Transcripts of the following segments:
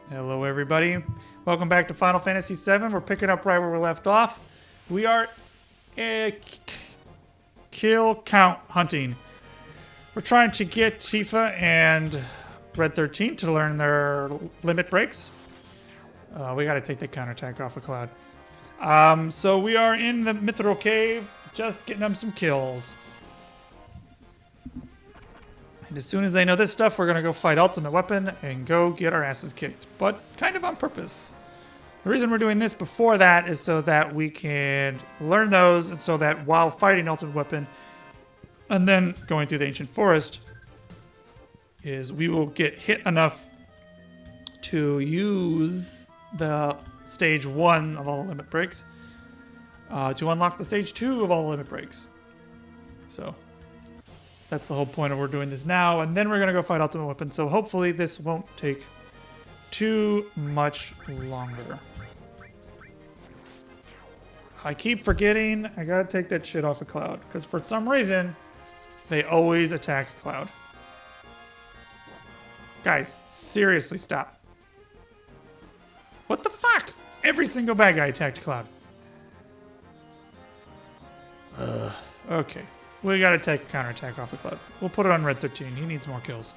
Hello everybody, welcome back to Final Fantasy VII. We're picking up right where we left off. We are kill count hunting. We're trying to get Tifa and Red 13 to learn their limit breaks. We gotta take the counterattack off of Cloud. So we are in the Mithril Cave, just getting them some kills. And as soon as they know this stuff, we're going to go fight Ultimate Weapon and go get our asses kicked. But kind of on purpose. The reason we're doing this before that is so that we can learn those, and so that while fighting Ultimate Weapon and then going through the Ancient Forest, is we will get hit enough to use the Stage 1 of all the limit breaks to unlock the Stage 2 of all the limit breaks. So that's the whole point of we're doing this now, and then we're gonna go fight Ultimate Weapon. So hopefully this won't take too much longer. I keep forgetting I gotta take that shit off of Cloud, because for some reason they always attack Cloud. Guys, seriously, stop. What the fuck? Every single bad guy attacked Cloud. Okay. We gotta take a counterattack off of Cloud. We'll put it on Red 13. He needs more kills.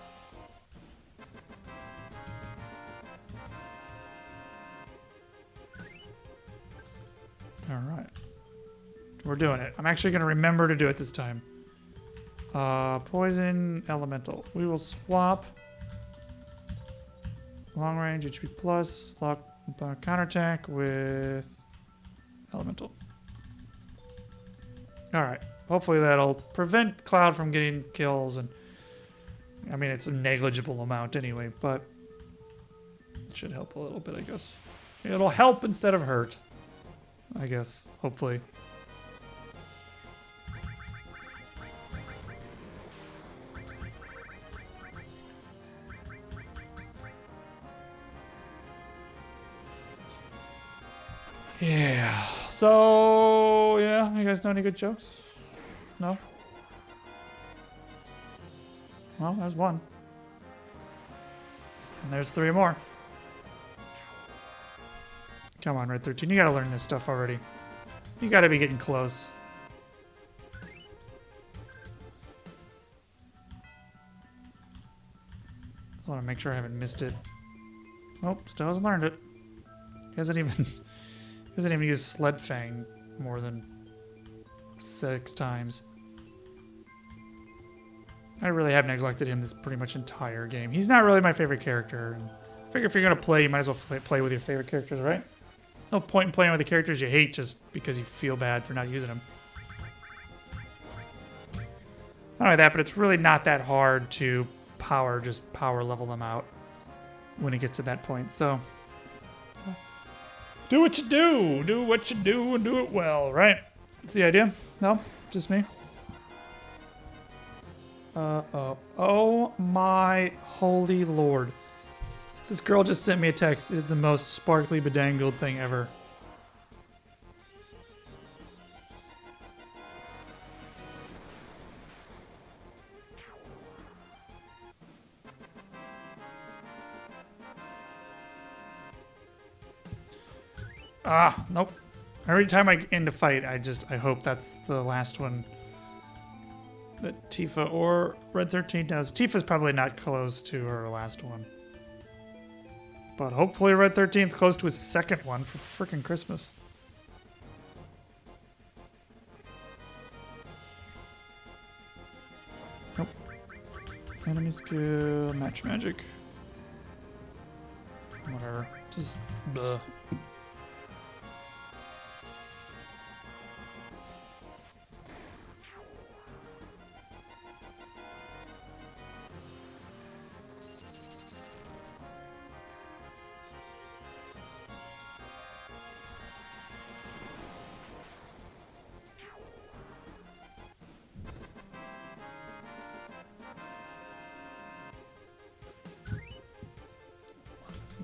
Alright. We're doing it. I'm actually gonna remember to do it this time. Poison, Elemental. We will swap long range, HP plus, lock, counterattack with Elemental. Alright. Hopefully that'll prevent Cloud from getting kills, and I mean it's a negligible amount anyway, but it should help a little bit, I guess. It'll help instead of hurt, I guess, hopefully. Yeah, so yeah, you guys know any good jokes? No? Well, there's one. And there's 3 more. Come on, Red 13. You gotta learn this stuff already. You gotta be getting close. Just wanna make sure I haven't missed it. Nope, still hasn't learned it. He hasn't even used Sled Fang more than 6 times. I really have neglected him this pretty much entire game. He's not really my favorite character. I figure if you're going to play, you might as well play with your favorite characters, right? No point in playing with the characters you hate just because you feel bad for not using them. Not only that, but it's really not that hard to power level them out when it gets to that point. So do what you do. Do what you do and do it well, right? That's the idea? No? Just me? Oh my holy lord. This girl just sent me a text. It is the most sparkly bedangled thing ever. Nope. Every time I end a fight, I hope that's the last one that Tifa or Red 13 does. Tifa's probably not close to her last one. But hopefully Red 13's close to his second one for frickin' Christmas. Nope. Enemy skill, match magic. Whatever. Just bleh.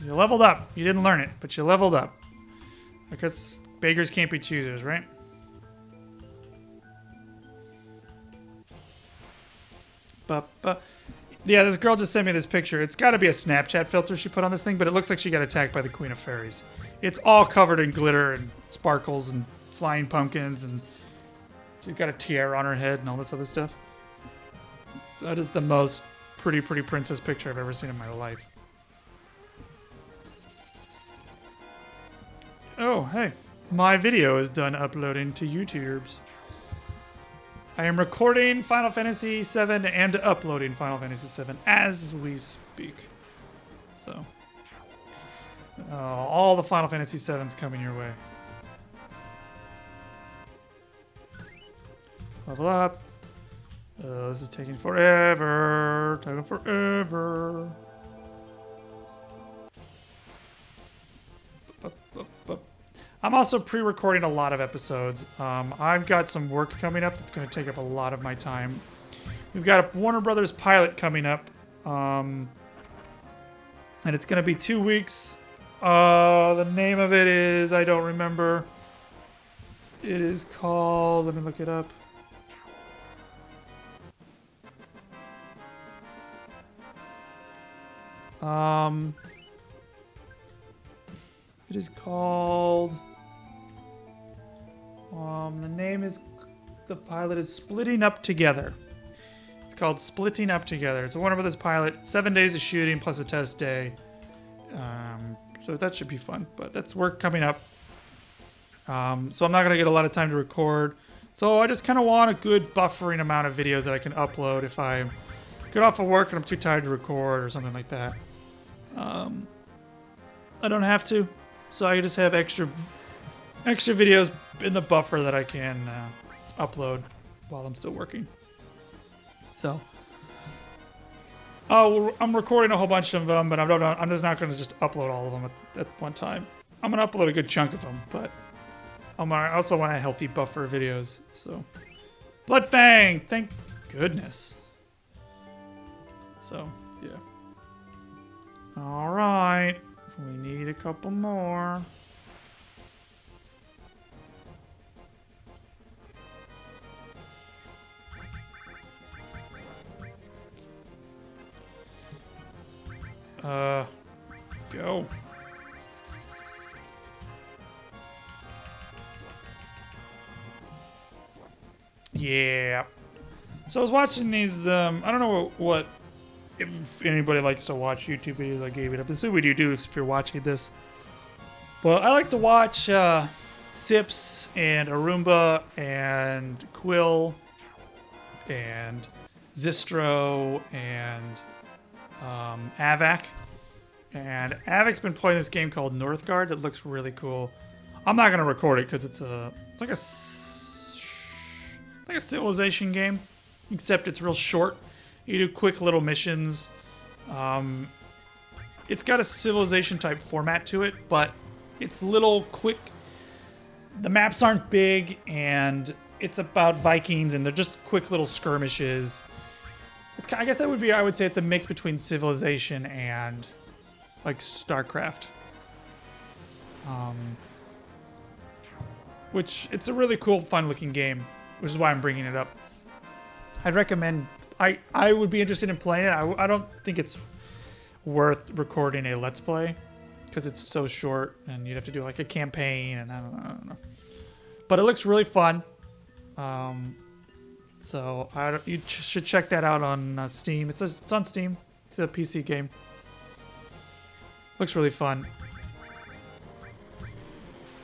You leveled up. You didn't learn it, but you leveled up. I guess beggars can't be choosers, right? Yeah, this girl just sent me this picture. It's got to be a Snapchat filter she put on this thing, but it looks like she got attacked by the Queen of Fairies. It's all covered in glitter and sparkles and flying pumpkins, and she's got a tiara on her head and all this other stuff. That is the most pretty princess picture I've ever seen in my life. Oh, hey. My video is done uploading to YouTube's. I am recording Final Fantasy VII and uploading Final Fantasy VII as we speak. So, all the Final Fantasy VII's coming your way. Level up. This is taking forever. Taking forever. I'm also pre-recording a lot of episodes. I've got some work coming up that's going to take up a lot of my time. We've got a Warner Brothers pilot coming up. And it's going to be 2 weeks. The name of it is, I don't remember. It is called, let me look it up. It is called, the name is, the pilot is Splitting Up Together. It's called Splitting Up Together. It's a Warner Brothers pilot, 7 days of shooting plus a test day. So that should be fun, but that's work coming up. So I'm not going to get a lot of time to record. So I just kind of want a good buffering amount of videos that I can upload if I get off of work and I'm too tired to record or something like that. I don't have to, so I just have extra videos in the buffer that I can upload while I'm still working. So, I'm recording a whole bunch of them, but I'm just not going to just upload all of them at one time. I'm going to upload a good chunk of them, but I also want a healthy buffer of videos. So, Bloodfang, thank goodness. So, yeah. All right. We need a couple more. Go. Yeah. So I was watching these, I don't know what if anybody likes to watch YouTube videos, I gave it up. Assume what you do if you're watching this. But I like to watch Sips and Arumba and Quill and Zistro and Avac. And Avac's been playing this game called Northgard that looks really cool. I'm not gonna record it because it's like a civilization game, except it's real short. You do quick little missions. It's got a civilization type format to it, but it's little quick. The maps aren't big, and it's about Vikings, and they're just quick little skirmishes. I guess I would say it's a mix between Civilization and like StarCraft. Which it's a really cool, fun-looking game, which is why I'm bringing it up. I'd recommend. I would be interested in playing it. I don't think it's worth recording a Let's Play because it's so short and you'd have to do like a campaign and I don't know. But it looks really fun. So you should check that out on Steam. It's on Steam. It's a PC game. Looks really fun.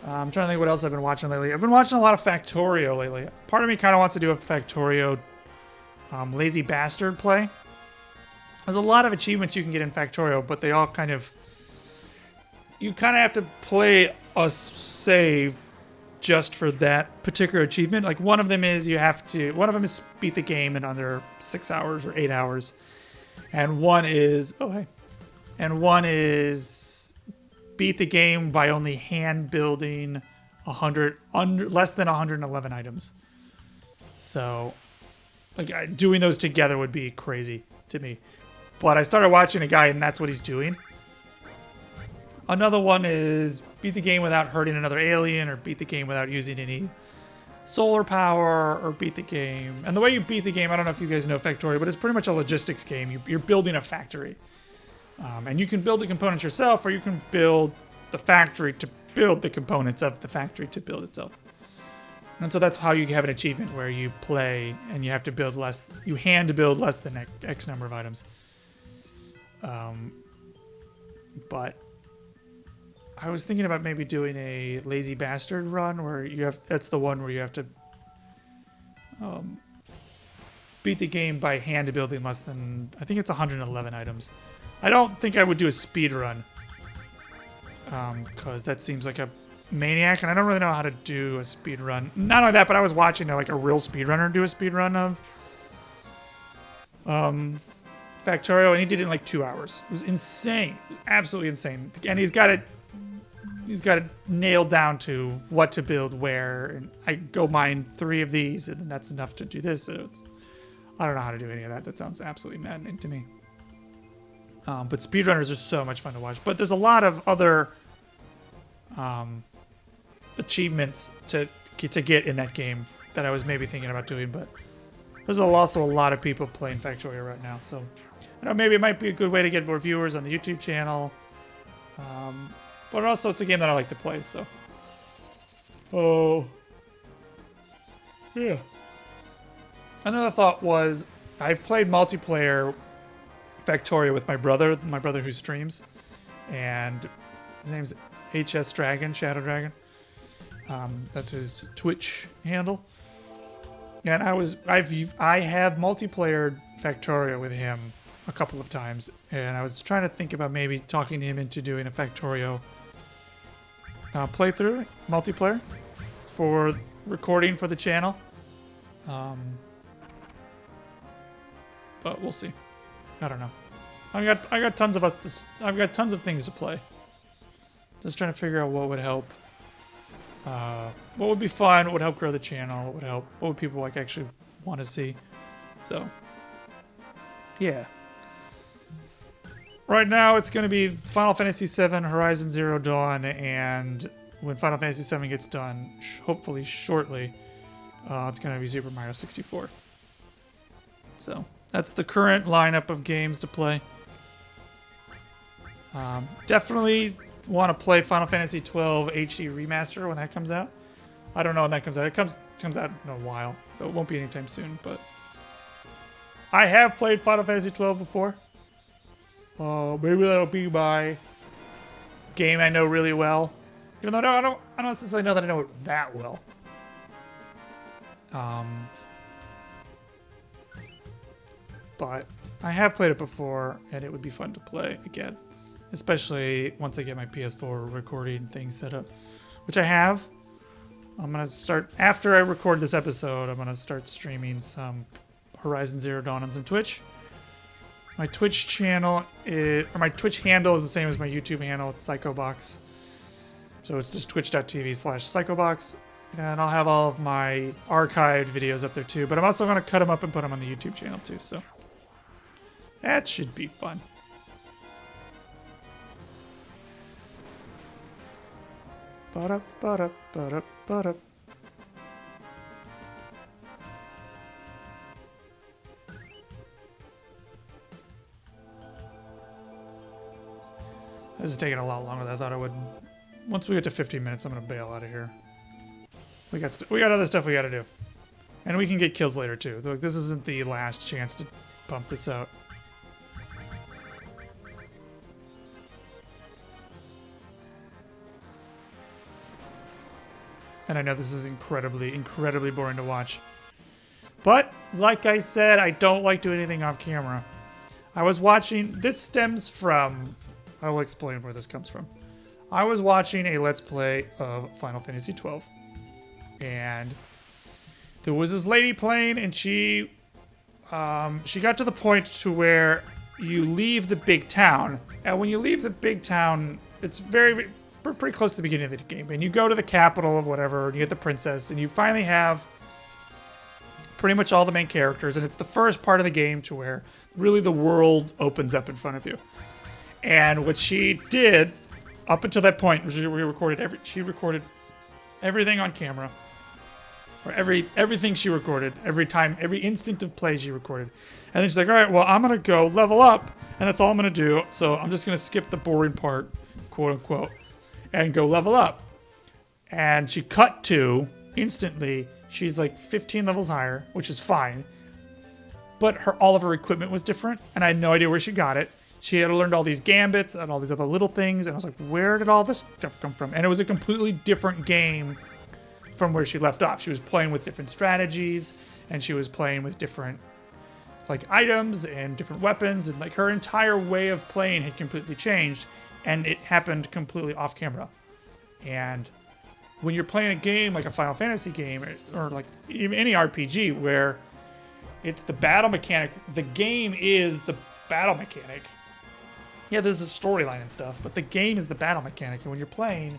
I'm trying to think what else I've been watching lately. I've been watching a lot of Factorio lately. Part of me kind of wants to do a Factorio Lazy Bastard play. There's a lot of achievements you can get in Factorio, but they all kind of... You kind of have to play a save just for that particular achievement. Like one of them is one of them is beat the game in under 6 hours or 8 hours. And one is... Oh, hey. And one is beat the game by only hand building less than 111 items. So... Like, doing those together would be crazy to me. But I started watching a guy, and that's what he's doing. Another one is beat the game without hurting another alien, or beat the game without using any solar power or beat the game. And the way you beat the game, I don't know if you guys know Factorio, but it's pretty much a logistics game. You're building a factory. And you can build the components yourself, or you can build the factory to build the components of the factory to build itself. And so that's how you have an achievement where you play and you have to build less, you hand to build less than X number of items. But I was thinking about maybe doing a lazy bastard run where you have, that's the one where you have to beat the game by hand building less than, I think it's 111 items. I don't think I would do a speed run because that seems like a maniac, and I don't really know how to do a speed run. Not only that, but I was watching like a real speedrunner do a speed run of Factorio, and he did it in like 2 hours. It was insane, absolutely insane, and he's got it nailed down to what to build where. And I go mine 3 of these, and that's enough to do this. So I don't know how to do any of that. That sounds absolutely maddening to me. But speedrunners are so much fun to watch. But there's a lot of other achievements to get in that game that I was maybe thinking about doing. But there's also a lot of people playing Factorio right now. So I know maybe it might be a good way to get more viewers on the YouTube channel. But also it's a game that I like to play. So, oh, yeah. Another thought was I've played multiplayer Factorio with my brother who streams, and his name's HS Dragon, Shadow Dragon. That's his Twitch handle. And I have multiplayer Factorio with him a couple of times, and I was trying to think about maybe talking him into doing a Factorio playthrough, multiplayer, for recording for the channel. But we'll see. I don't know. I got tons of things to play. Just trying to figure out what would help. What would be fun? What would help grow the channel? What would people like actually want to see? So, yeah. Right now it's going to be Final Fantasy VII, Horizon Zero Dawn, and when Final Fantasy VII gets done, hopefully shortly, it's going to be Super Mario 64. So that's the current lineup of games to play. Definitely want to play Final Fantasy XII HD Remaster when that comes out. I don't know when that comes out. It comes out in a while, so it won't be anytime soon. But I have played Final Fantasy XII before. Maybe that'll be my game I know really well. Even though I don't necessarily know that I know it that well. But I have played it before, and it would be fun to play again. Especially once I get my PS4 recording thing set up, which I have. I'm going to start, after I record this episode, I'm going to start streaming some Horizon Zero Dawn on some Twitch. My Twitch channel, or my Twitch handle is the same as my YouTube handle. It's Cykobox. So it's just twitch.tv/Cykobox. And I'll have all of my archived videos up there too. But I'm also going to cut them up and put them on the YouTube channel too. So that should be fun. Ba-da-ba-da-ba-da-ba-da. This is taking a lot longer than I thought it would. Once we get to 15 minutes, I'm going to bail out of here. We got other stuff we got to do. And we can get kills later, too. Look, this isn't the last chance to pump this out. And I know this is incredibly, incredibly boring to watch. But, like I said, I don't like doing anything off camera. I was watching... This stems from... I will explain where this comes from. I was watching a Let's Play of Final Fantasy XII. And there was this lady playing, and she got to the point to where you leave the big town. And when you leave the big town, it's pretty close to the beginning of the game. And you go to the capital of whatever, and you get the princess, and you finally have pretty much all the main characters. And it's the first part of the game to where really the world opens up in front of you. And what she did up until that point was she recorded everything on camera. or everything she recorded, every time, every instant of play she recorded. And then she's like, all right, well, I'm going to go level up, and that's all I'm going to do. So I'm just going to skip the boring part, quote unquote, and go level up. And she cut to, instantly, she's like 15 levels higher, which is fine. But all of her equipment was different, and I had no idea where she got it. She had learned all these gambits and all these other little things, and I was like, where did all this stuff come from? And it was a completely different game from where she left off. She was playing with different strategies, and she was playing with different like items and different weapons, and like her entire way of playing had completely changed, and it happened completely off camera. And when you're playing a game like a Final Fantasy game, or like even any RPG where it's the battle mechanic, the game is the battle mechanic. Yeah, there's a storyline and stuff, but the game is the battle mechanic. And when you're playing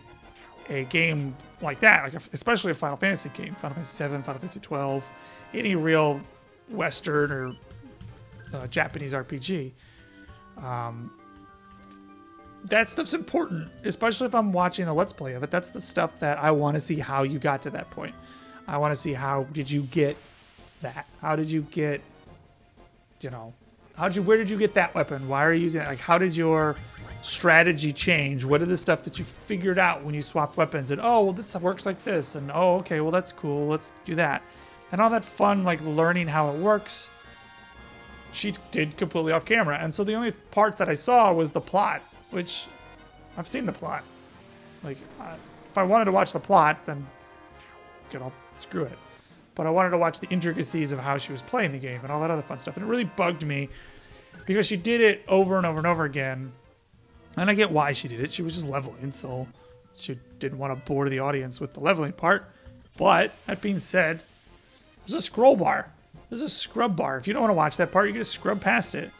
a game like that, like especially a Final Fantasy game, Final Fantasy VII, Final Fantasy 12, any real Western or Japanese RPG, that stuff's important, especially if I'm watching a Let's Play of it. That's the stuff that I want to see how you got to that point. I want to see how did you get that? How did you get, where did you get that weapon? Why are you using it? Like, how did your strategy change? What are the stuff that you figured out when you swapped weapons? And, oh, well, this stuff works like this. And, oh, okay, well, that's cool. Let's do that. And all that fun, like, learning how it works, she did completely off camera. And so the only part that I saw was the plot, which I've seen the plot. Like, if I wanted to watch the plot, then, screw it. But I wanted to watch the intricacies of how she was playing the game and all that other fun stuff. And it really bugged me because she did it over and over and over again. And I get why she did it. She was just leveling, so she didn't want to bore the audience with the leveling part. But that being said, there's a scroll bar. There's a scrub bar. If you don't want to watch that part, you can just scrub past it.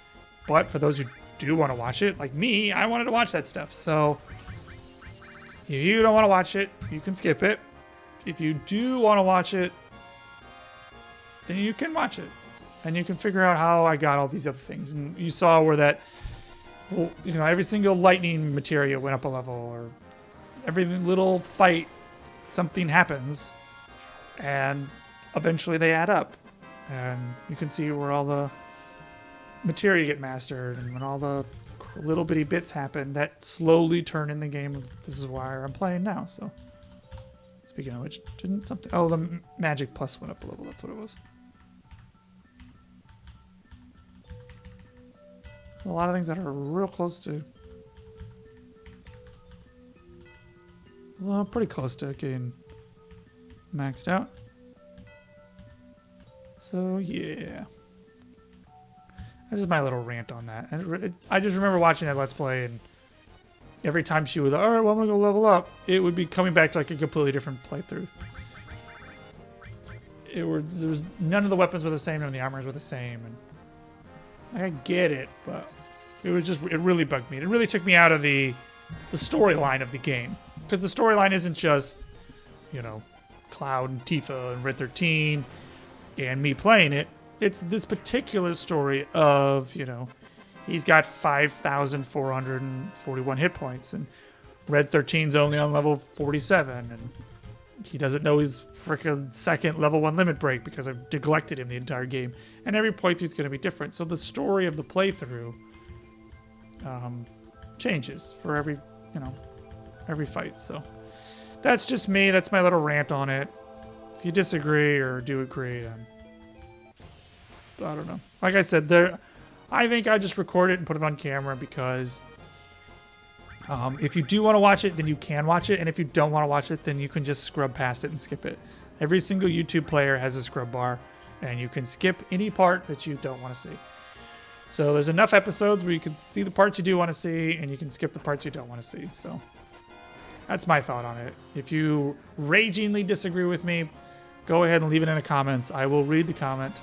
But for those who do want to watch it, like me, I wanted to watch that stuff. So if you don't want to watch it, you can skip it. If you do want to watch it, then you can watch it. And you can figure out how I got all these other things. And you saw where that, every single lightning materia went up a level, or every little fight, something happens. And eventually they add up. And you can see where all the materia get mastered, and when all the little bitty bits happen that slowly turn in the game of this is why I'm playing now. So speaking of which, the magic plus went up a level. That's what it was. A lot of things that are real close to, well, pretty close to getting maxed out. So yeah, that's just my little rant on that. And I just remember watching that Let's Play, and every time she would, all right, well, I'm gonna go level up, it would be coming back to like a completely different playthrough. There was none of the weapons were the same, none of the armors were the same, and I get it, but it really bugged me. It really took me out of the storyline of the game, because the storyline isn't just, Cloud and Tifa and Red 13 and me playing it. It's this particular story of, he's got 5,441 hit points, and Red 13's only on level 47, and he doesn't know his frickin' second level 1 limit break because I've neglected him the entire game. And every playthrough is going to be different. So the story of the playthrough changes for every fight. So that's just me. That's my little rant on it. If you disagree or do agree, then I don't know. Like I said, I think I just record it and put it on camera because if you do want to watch it, then you can watch it. And if you don't want to watch it, then you can just scrub past it and skip it. Every single YouTube player has a scrub bar, and you can skip any part that you don't want to see. So there's enough episodes where you can see the parts you do want to see, and you can skip the parts you don't want to see. So that's my thought on it. If you ragingly disagree with me, go ahead and leave it in the comments. I will read the comment.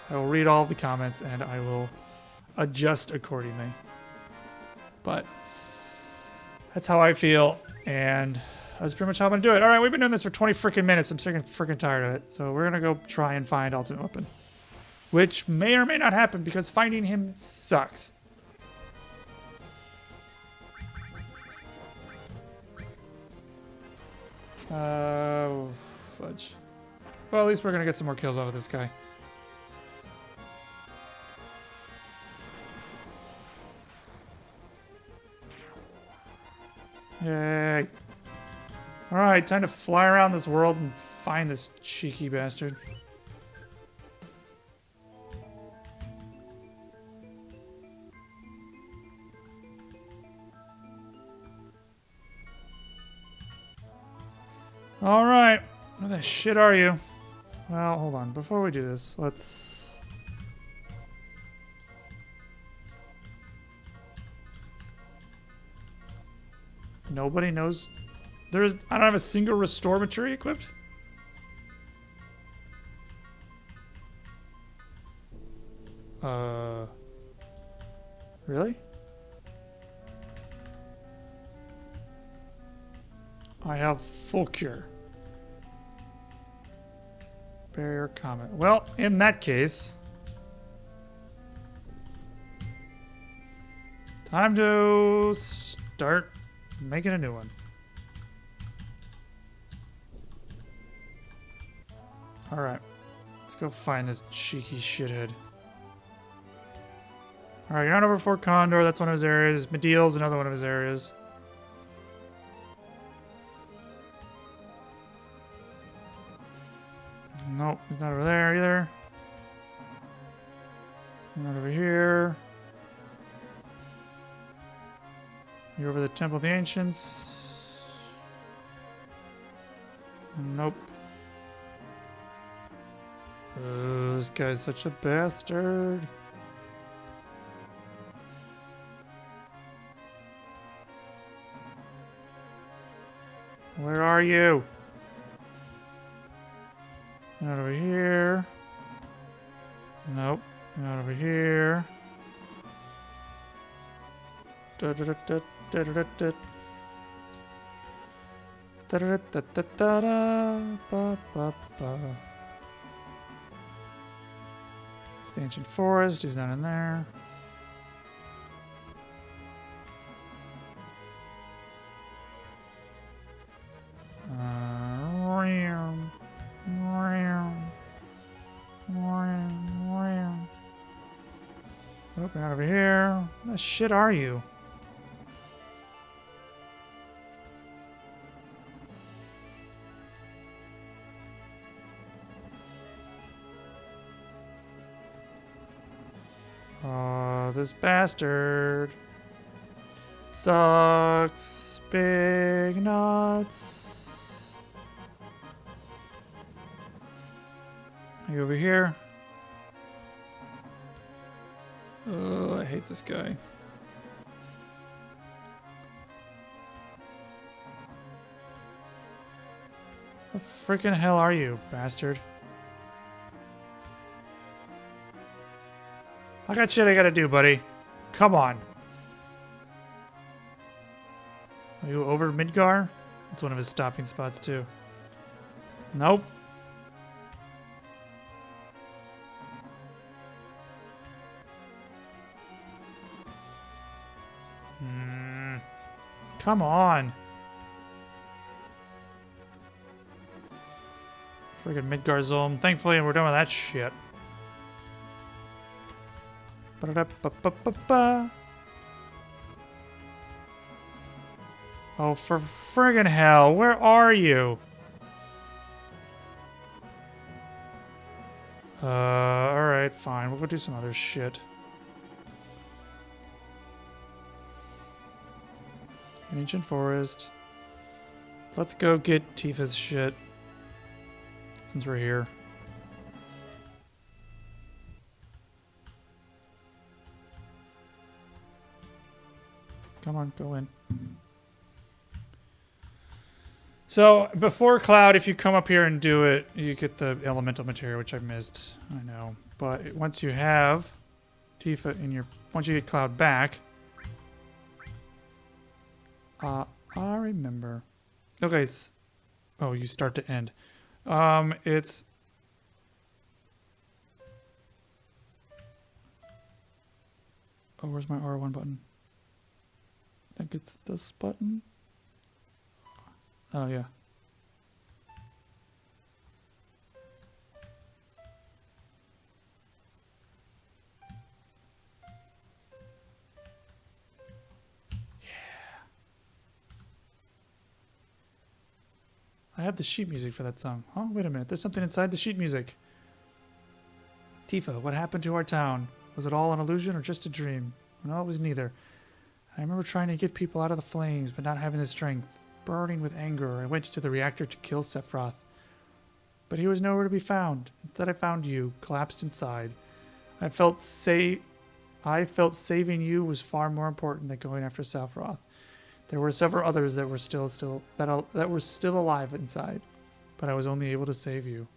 I will read all of the comments, and I will adjust accordingly. But that's how I feel, and that's pretty much how I'm going to do it. All right, we've been doing this for 20 freaking minutes. I'm freaking tired of it. So we're going to go try and find Ultimate Weapon, which may or may not happen because finding him sucks. Fudge. Well, at least we're gonna get some more kills off of this guy. Yay. Alright, time to fly around this world and find this cheeky bastard. Alright, where the shit are you? Well, hold on. Before we do this, let's... Nobody knows... I don't have a single restore materia equipped? Really? I have full cure. Barrier comment. Well, in that case... time to start making a new one. Alright. Let's go find this cheeky shithead. Alright, you're not over Fort Condor. That's one of his areas. Medeal's another one of his areas. Nope, he's not over there either. Not over here. You're over the Temple of the Ancients. Nope. This guy's such a bastard. Where are you? Not over here. Nope. Not over here. Da da da da da da da da da da da da da ba ba ba. It's the ancient forest. He's not in there. Nope, you're not over here. What the shit are you? Oh, this bastard sucks big nuts. Are you over here? Oh, I hate this guy. What the freaking hell are you, bastard? I got shit I gotta do, buddy. Come on. Are you over Midgar? That's one of his stopping spots, too. Nope. Come on. Friggin' Midgar Zone. Thankfully, we're done with that shit. Ba-da-da-ba-ba-ba-ba. Oh, for friggin' hell, where are you? Alright, fine. We'll go do some other shit. Ancient Forest. Let's go get Tifa's shit. Since we're here. Come on, go in. So, before Cloud, if you come up here and do it, you get the elemental materia, which I missed. I know. But once you have Tifa in your... once you get Cloud back... I remember. Okay. Oh, you start to end. It's... oh, where's my R1 button? I think it's this button. Oh, yeah. I have the sheet music for that song. Oh, wait a minute. There's something inside the sheet music. Tifa, what happened to our town? Was it all an illusion or just a dream? No, it was neither. I remember trying to get people out of the flames, but not having the strength. Burning with anger, I went to the reactor to kill Sephiroth. But he was nowhere to be found. Instead, I found you, collapsed inside. I felt saving you was far more important than going after Sephiroth. There were several others that were still alive inside, but I was only able to save you.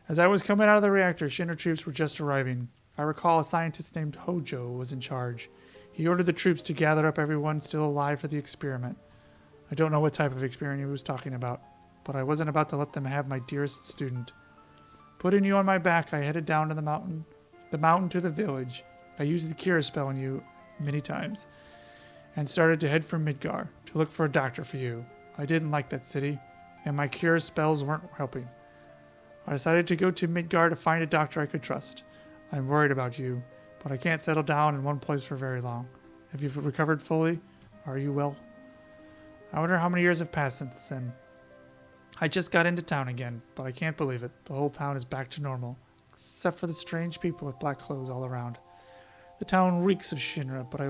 As I was coming out of the reactor, Shinra troops were just arriving. I recall a scientist named Hojo was in charge. He ordered the troops to gather up everyone still alive for the experiment. I don't know what type of experiment he was talking about, but I wasn't about to let them have my dearest student. Putting you on my back, I headed down to the mountain to the village. I used the cure spell on you many times, and started to head for Midgar to look for a doctor for you. I didn't like that city, and my cure spells weren't helping. I decided to go to Midgar to find a doctor I could trust. I'm worried about you, but I can't settle down in one place for very long. Have you recovered fully? Are you well? I wonder how many years have passed since then. I just got into town again, but I can't believe it. The whole town is back to normal, except for the strange people with black clothes all around. The town reeks of Shinra, but I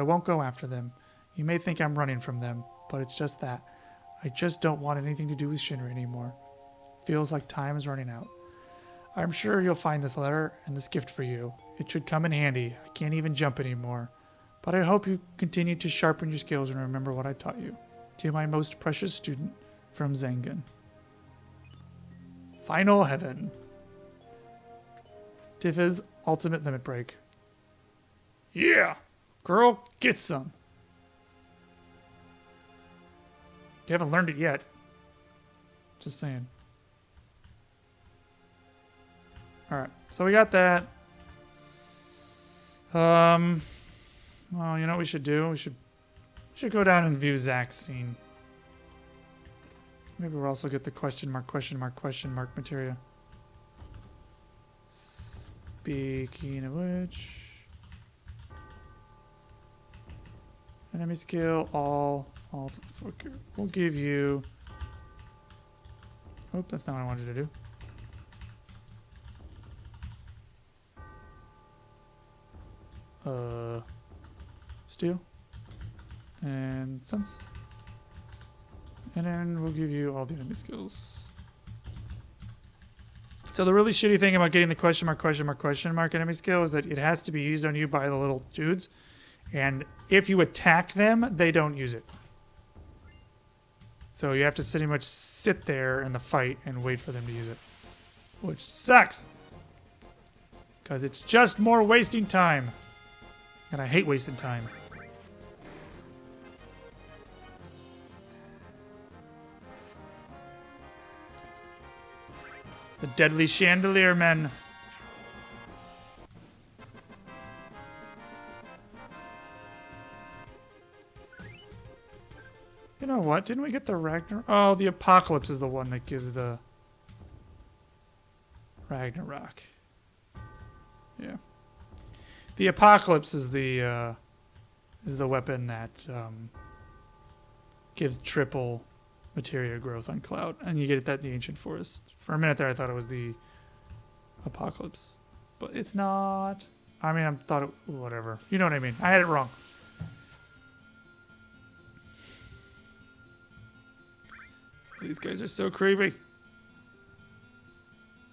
won't go after them. You may think I'm running from them, but it's just that. I just don't want anything to do with Shinra anymore. Feels like time is running out. I'm sure you'll find this letter and this gift for you. It should come in handy. I can't even jump anymore. But I hope you continue to sharpen your skills and remember what I taught you. To my most precious student, from Zangan. Final Heaven. Tifa's ultimate limit break. Yeah! Girl, get some. You haven't learned it yet. Just saying. Alright, so we got that. Well, you know what we should do? We should go down and view Zack's scene. Maybe we'll also get the question mark materia. Speaking of which... Enemy skill, all we'll give you... Oh, that's not what I wanted to do. Steel and sense, and then we'll give you all the enemy skills. So the really shitty thing about getting the question mark enemy skill is that it has to be used on you by the little dudes, and if you attack them, they don't use it. So you have to pretty much sit there in the fight and wait for them to use it, which sucks because it's just more wasting time. And I hate wasting time. It's the deadly chandelier, men. You know what? Didn't we get the Ragnarok? Oh, the Apocalypse is the one that gives the Ragnarok. Yeah. The Apocalypse is the weapon that gives triple materia growth on Cloud, and you get that in the Ancient Forest. For a minute there, I thought it was the Apocalypse, but it's not. I mean, I thought it, whatever. You know what I mean? I had it wrong. These guys are so creepy,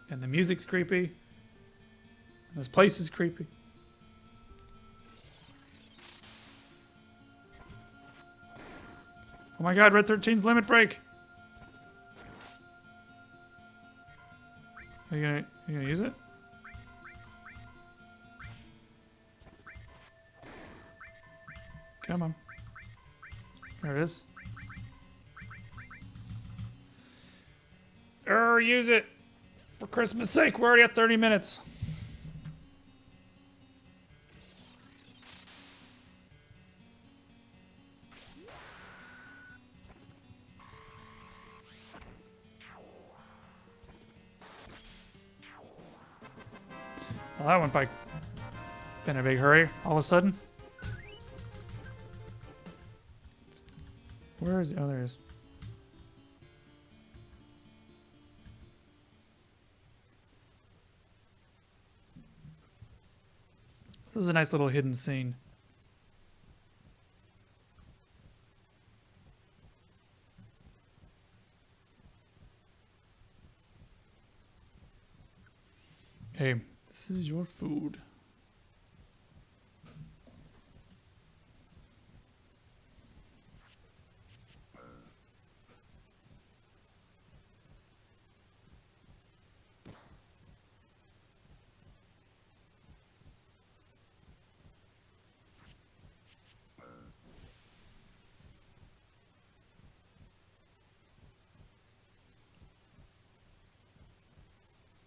and the music's creepy, and this place is creepy. Oh my god, Red 13's limit break! Are you gonna use it? Come on. There it is. Use it! For Christmas sake, we're already at 30 minutes. Well, that went by in a big hurry all of a sudden. Where is it? Oh, there it is. This is a nice little hidden scene. Hey, this is your food.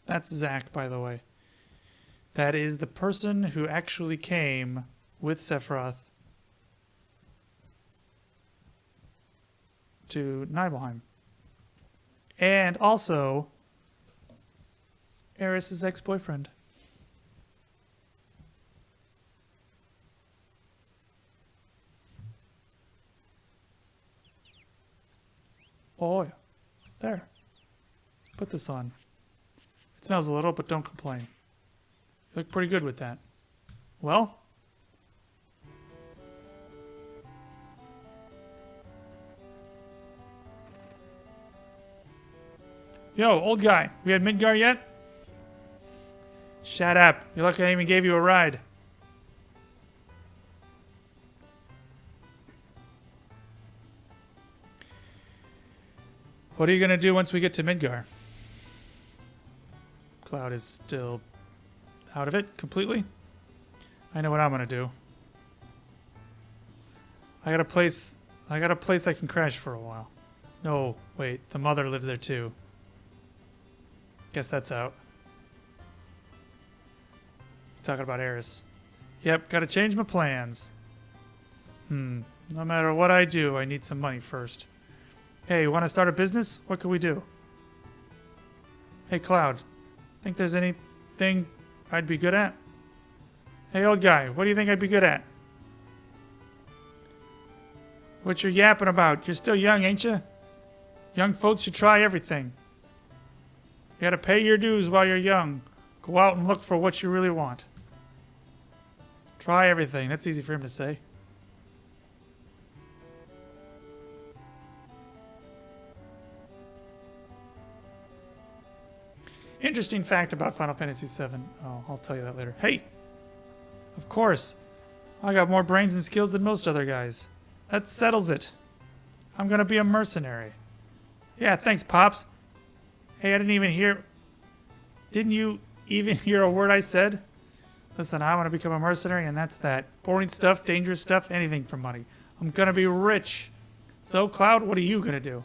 That's Zack, by the way. That is the person who actually came with Sephiroth to Nibelheim. And also, Aerith's ex-boyfriend. Oh, yeah. There. Put this on. It smells a little, but don't complain. You look pretty good with that. Well? Yo, old guy. We had Midgar yet? Shut up. You're lucky I even gave you a ride. What are you going to do once we get to Midgar? Cloud is still out of it completely. I know what I'm going to do. I got a place I can crash for a while. No, wait. The mother lives there too. Guess that's out. He's talking about Aerith. Yep, gotta change my plans. No matter what I do, I need some money first. Hey, want to start a business? What can we do? Hey, Cloud. Think there's anything I'd be good at? Hey, old guy. What do you think I'd be good at? What you're yapping about? You're still young, ain't you? Young folks should try everything. You gotta pay your dues while you're young. Go out and look for what you really want. Try everything. That's easy for him to say. Interesting fact about Final Fantasy VII. Oh, I'll tell you that later. Hey! Of course. I got more brains and skills than most other guys. That settles it. I'm gonna be a mercenary. Yeah, thanks, Pops. Hey, I didn't even hear... Didn't you even hear a word I said? Listen, I want to become a mercenary, and that's that. Boring stuff, dangerous stuff, anything for money. I'm gonna be rich. So, Cloud, what are you gonna do?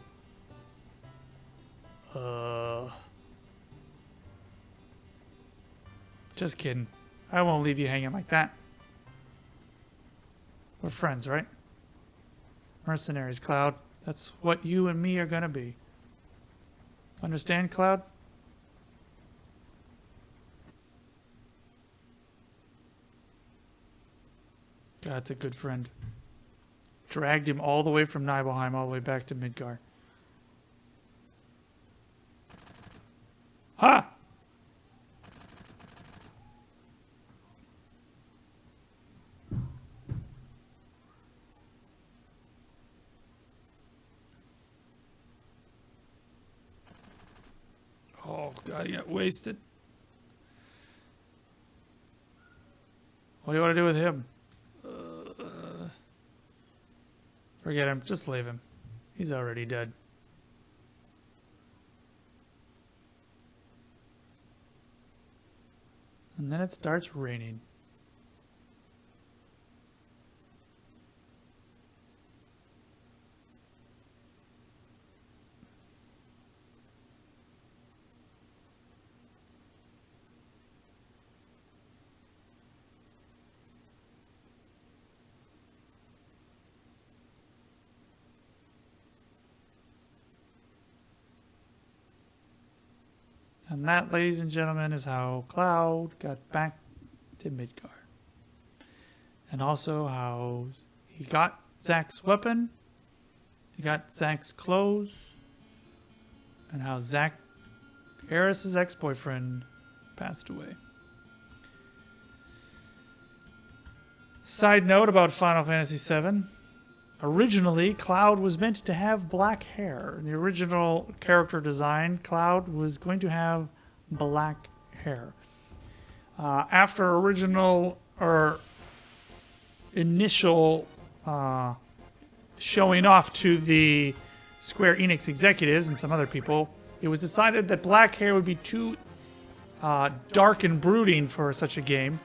Just kidding. I won't leave you hanging like that. We're friends, right? Mercenaries, Cloud. That's what you and me are gonna be. Understand, Cloud? God's a good friend. Dragged him all the way from Nibelheim all the way back to Midgar. Ha! Oh, God, he got wasted. What do you want to do with him? Forget him. Just leave him. He's already dead. And then it starts raining. And that, ladies and gentlemen, is how Cloud got back to Midgar. And also how he got Zack's weapon, he got Zack's clothes, and how Zack, Aerith's ex-boyfriend, passed away. Side note about Final Fantasy VII. Originally, Cloud was meant to have black hair. In the original character design, Cloud was going to have black hair. After initial showing off to the Square Enix executives and some other people, it was decided that black hair would be too dark and brooding for such a game,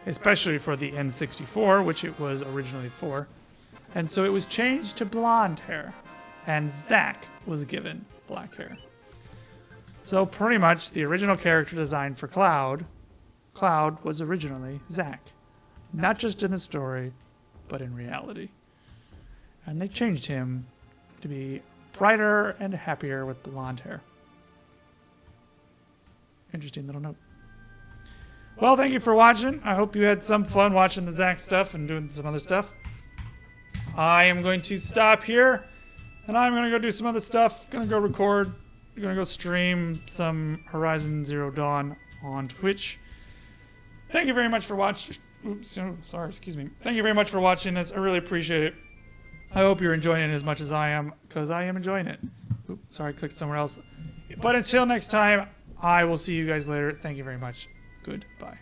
especially for the N64, which it was originally for. And so it was changed to blonde hair, and Zack was given black hair. So pretty much the original character design for Cloud was originally Zack. Not just in the story, but in reality. And they changed him to be brighter and happier with blonde hair. Interesting little note. Well, thank you for watching. I hope you had some fun watching the Zack stuff and doing some other stuff. I am going to stop here, and I'm going to go do some other stuff. Going to go record. Going to go stream some Horizon Zero Dawn on Twitch. Thank you very much for watching. Oops, sorry, excuse me. Thank you very much for watching this. I really appreciate it. I hope you're enjoying it as much as I am, because I am enjoying it. Oops, sorry, I clicked somewhere else. But until next time, I will see you guys later. Thank you very much. Goodbye.